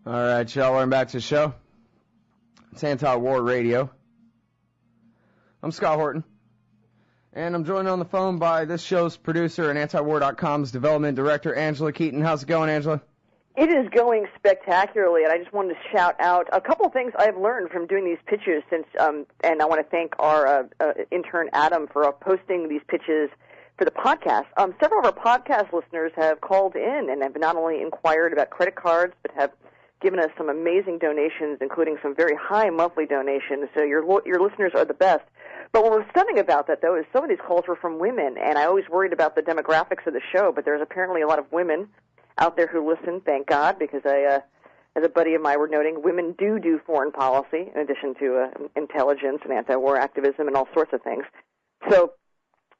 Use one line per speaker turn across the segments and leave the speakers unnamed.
All right, y'all, welcome back to the show. It's Anti-War Radio. I'm Scott Horton, and I'm joined on the phone by this show's producer and Antiwar.com's development director, Angela Keaton. How's it going, Angela?
It is going spectacularly, and I just wanted to shout out a couple of things I've learned from doing these pitches since, and I want to thank our intern Adam for posting these pitches for the podcast. Several of our podcast listeners have called in and have not only inquired about credit cards, but have given us some amazing donations, including some very high monthly donations. So your listeners are the best. But what was stunning about that, though, is some of these calls were from women, and I always worried about the demographics of the show, but there's apparently a lot of women out there who listen, thank God, because as a buddy of mine were noting, women do foreign policy in addition to intelligence and anti-war activism and all sorts of things. So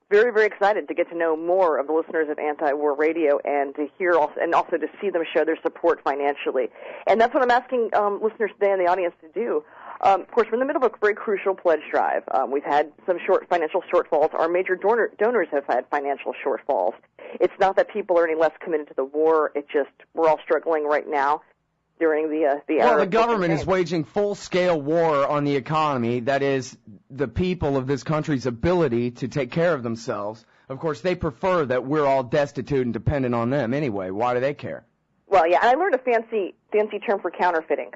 very, very excited to get to know more of the listeners of Anti-War Radio and to hear also to see them show their support financially. And that's what I'm asking listeners today in the audience to do. Of course, we're in the middle of a very crucial pledge drive. We've had some financial shortfalls. Our major donors have had financial shortfalls. It's not that people are any less committed to the war. It's just we're all struggling right now during the era.
Well, the government is waging full-scale war on the economy. That is the people of this country's ability to take care of themselves. Of course, they prefer that we're all destitute and dependent on them anyway. Why do they care?
Well, yeah, and I learned a fancy term for counterfeiting.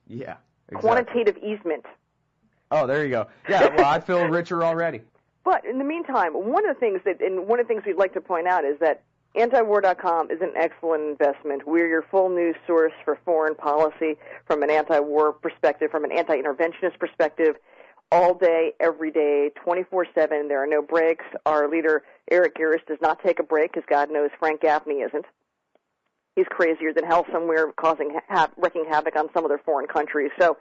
Yeah, exactly.
Quantitative easement.
Oh, there you go. Yeah, well, I feel richer already.
But in the meantime, one of the things we'd like to point out is that Antiwar.com is an excellent investment. We're your full news source for foreign policy from an anti-war perspective, from an anti-interventionist perspective, all day, every day, 24/7. There are no breaks. Our leader, Eric Garris, does not take a break because God knows Frank Gaffney isn't. He's crazier than hell somewhere, wreaking havoc on some other foreign countries. So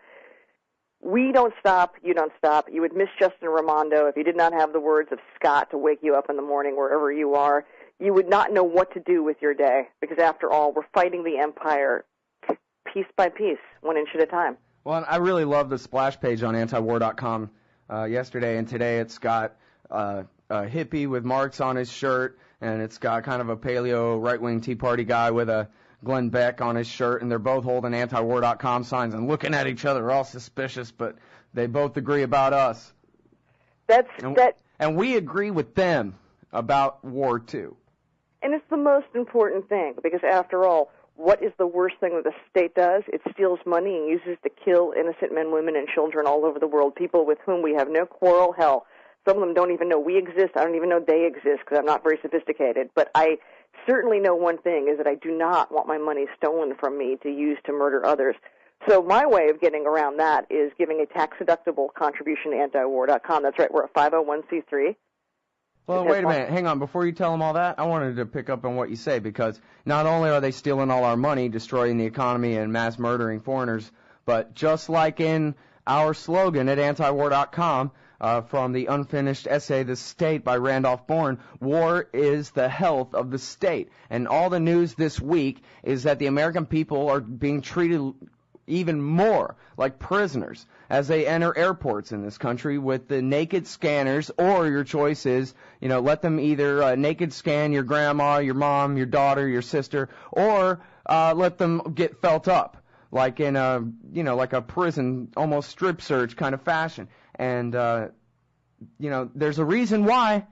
we don't stop. You don't stop. You would miss Justin Raimondo if you did not have the words of Scott to wake you up in the morning wherever you are. You would not know what to do with your day because, after all, we're fighting the empire piece by piece, 1 inch at a time.
Well, I really love the splash page on antiwar.com yesterday, and today it's got a hippie with marks on his shirt, and it's got kind of a paleo right-wing Tea Party guy with a Glenn Beck on his shirt, and they're both holding antiwar.com signs and looking at each other, all suspicious, but they both agree about us. And we agree with them about war, too.
And it's the most important thing, because after all, what is the worst thing that the state does? It steals money and uses to kill innocent men, women, and children all over the world, people with whom we have no quarrel. Hell, some of them don't even know we exist. I don't even know they exist because I'm not very sophisticated. But I certainly know one thing, is that I do not want my money stolen from me to use to murder others. So my way of getting around that is giving a tax-deductible contribution to antiwar.com. That's right, we're a 501c3.
Well, wait a minute. Hang on. Before you tell them all that, I wanted to pick up on what you say, because not only are they stealing all our money, destroying the economy, and mass murdering foreigners, but just like in our slogan at antiwar.com, from the unfinished essay, The State by Randolph Bourne, war is the health of the state. And all the news this week is that the American people are being treated even more like prisoners as they enter airports in this country with the naked scanners, or your choice is, let them either naked scan your grandma, your mom, your daughter, your sister, or let them get felt up, like in like a prison, almost strip search kind of fashion. And, there's a reason why.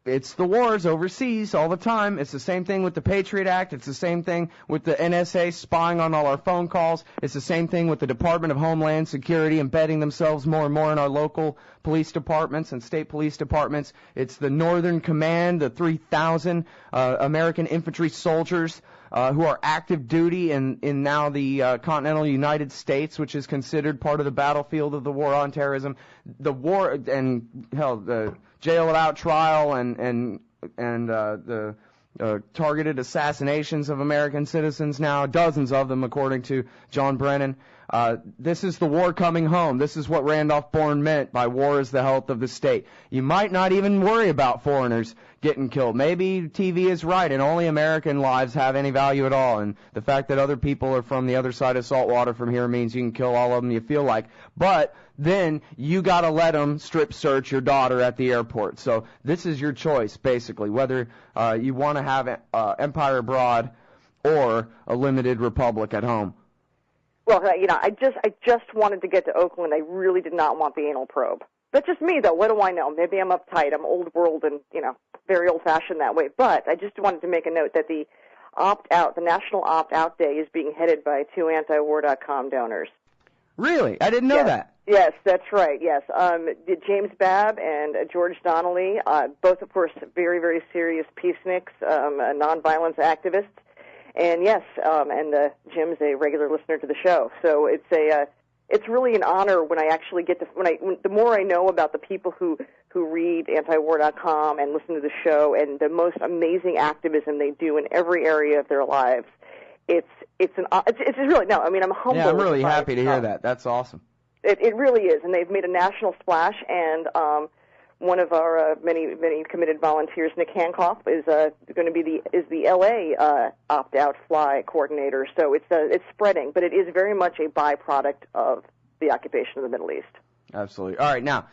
It's the wars overseas all the time. It's the same thing with the Patriot Act. It's the same thing with the NSA spying on all our phone calls. It's the same thing with the Department of Homeland Security embedding themselves more and more in our local police departments and state police departments. It's the Northern Command, the 3,000 American infantry soldiers who are active duty in now the continental United States, which is considered part of the battlefield of the war on terrorism. The war, and hell, the jail it out trial and the targeted assassinations of American citizens now, dozens of them according to John Brennan. This is the war coming home. This is what Randolph Bourne meant by war is the health of the state. You might not even worry about foreigners getting killed. Maybe TV is right and only American lives have any value at all, and the fact that other people are from the other side of salt water from here means you can kill all of them you feel like. But then you got to let them strip search your daughter at the airport. So this is your choice, basically, whether you want to have empire abroad or a limited republic at home.
Well, I just wanted to get to Oakland. I really did not want the anal probe. That's just me, though. What do I know? Maybe I'm uptight. I'm old world and, very old-fashioned that way. But I just wanted to make a note that the opt-out, the National Opt-Out Day is being headed by 2 antiwar.com donors.
Really? I didn't know that.
Yes, that's right, yes. James Babb and George Donnelly, both, of course, very, very serious peaceniks, nonviolence activists. And yes, and Jim's a regular listener to the show. So it's really an honor when I actually get to, the more I know about the people who read antiwar.com and listen to the show and the most amazing activism they do in every area of their lives, it's really, no, I mean, I'm humbled.
Yeah, I'm really happy to hear that. That's awesome.
It really is, and they've made a national splash, and one of our many committed volunteers, Nick Hancock, is going to be the LA opt-out fly coordinator. So it's spreading, but it is very much a byproduct of the occupation of the Middle East.
Absolutely. All right, now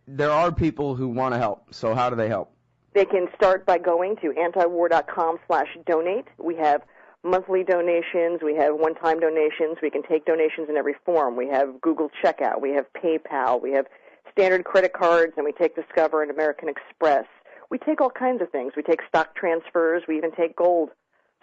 there are people who want to help. So how do they help?
They can start by going to antiwar.com/donate. We have monthly donations, we have one-time donations, we can take donations in every form. We have Google Checkout, we have PayPal, we have standard credit cards, and we take Discover and American Express. We take all kinds of things. We take stock transfers, we even take gold.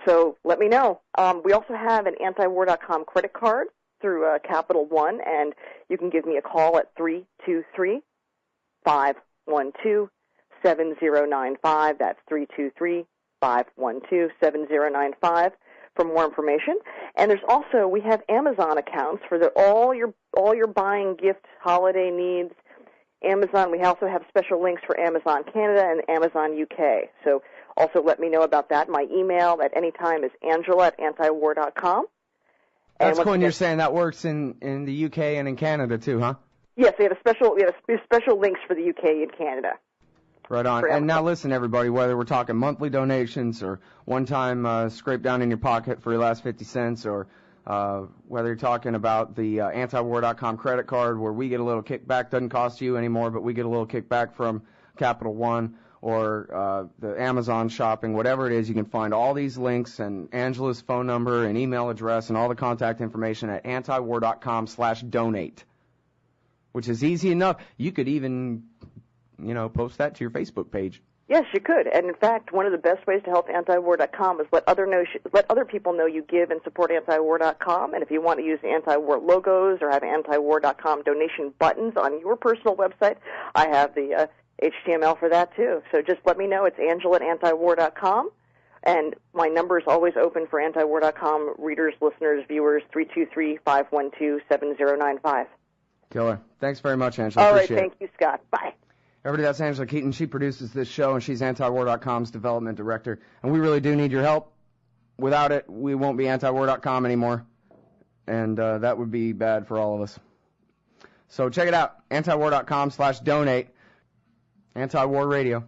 So let me know. We also have an antiwar.com credit card through Capital One, and you can give me a call at 323-512-7095. That's 323-512-7095. For more information. And there's also, we have Amazon accounts for all your buying, gift, holiday needs. Amazon, we also have special links for Amazon Canada and Amazon UK. So also let me know about that. My email at any time is angela@antiwar.com.
That's cool, and you're saying that works in the UK and in Canada too, huh?
Yes, we have special links for the UK and Canada.
Right on. And now listen, everybody, whether we're talking monthly donations or one-time scrape down in your pocket for your last 50 cents or whether you're talking about the antiwar.com credit card where we get a little kickback, doesn't cost you anymore, but we get a little kickback from Capital One, or the Amazon shopping, whatever it is, you can find all these links and Angela's phone number and email address and all the contact information at antiwar.com/donate, which is easy enough. You could even post that to your Facebook page.
Yes, you could. And in fact, one of the best ways to help antiwar.com is let other people know you give and support antiwar.com. And if you want to use anti-war logos or have antiwar.com donation buttons on your personal website, I have the HTML for that too. So just let me know. It's Angela@antiwar.com. And my number is always open for antiwar.com readers, listeners, viewers, 323-512-7095.
Killer. Thanks very much, Angela.
All right. Thank you, Scott. Bye.
Everybody, that's Angela Keaton. She produces this show, and she's antiwar.com's development director. And we really do need your help. Without it, we won't be antiwar.com anymore. And that would be bad for all of us. So check it out, antiwar.com/donate, Anti-War Radio.